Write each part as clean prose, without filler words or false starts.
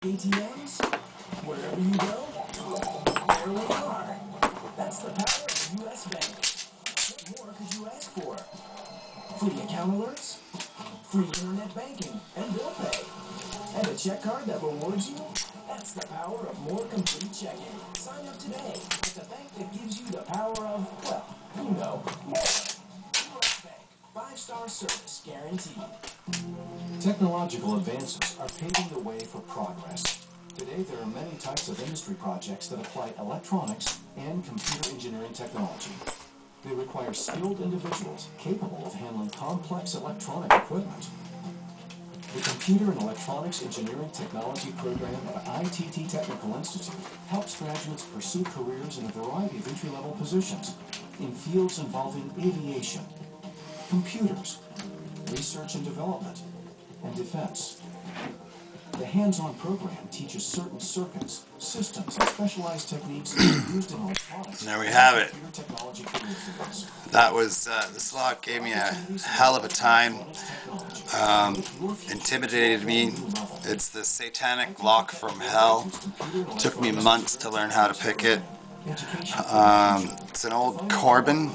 ATMs, wherever you go, there we are. That's the power of a U.S. bank. What more could you ask for? Free account alerts, free internet banking and bill pay, and a check card that rewards you? That's the power of more complete checking. Sign up today at the bank that gives you the power of, well, you know, more. U.S. Bank. 5-star service guaranteed. Technological advances are paving the way for progress. Today there are many types of industry projects that apply electronics and computer engineering technology. They require skilled individuals capable of handling complex electronic equipment. The Computer and Electronics Engineering Technology program at ITT Technical Institute helps graduates pursue careers in a variety of entry-level positions in fields involving aviation, computers, research and development, and defense. The hands-on program teaches certain circuits, systems, and specialized techniques used in electronics. There we have it. That was, this lock gave me a hell of a time. Intimidated me. It's the satanic lock from hell. Took me months to learn how to pick it. It's an old Corbin.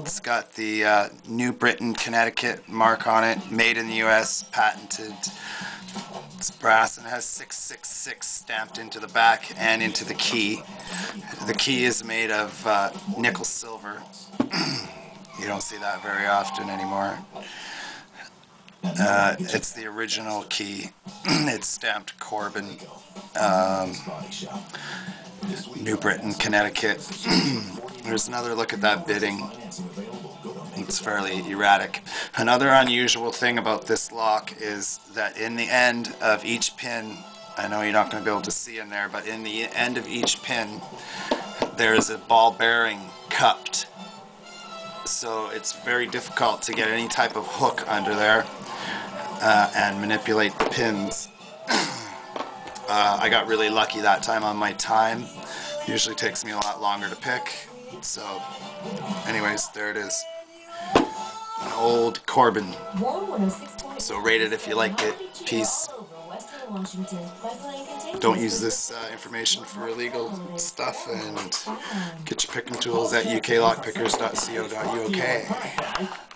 It's got the New Britain, Connecticut mark on it, made in the U.S., patented. It's brass and it has 666 stamped into the back and into the key. The key is made of nickel silver. You don't see that very often anymore. It's the original key. It's stamped Corbin, New Britain, Connecticut. There's another look at that bitting. It's fairly erratic. Another unusual thing about this lock is that in the end of each pin, I know you're not going to be able to see in there, but in the end of each pin, there is a ball bearing cupped. So it's very difficult to get any type of hook under there and manipulate the pins. I got really lucky that time on my time. Usually takes me a lot longer to pick. So anyways, there it is. An old Corbin. So rate it if you liked it. Peace. Don't use this information for illegal stuff, and get your picking tools at uklockpickers.co.uk.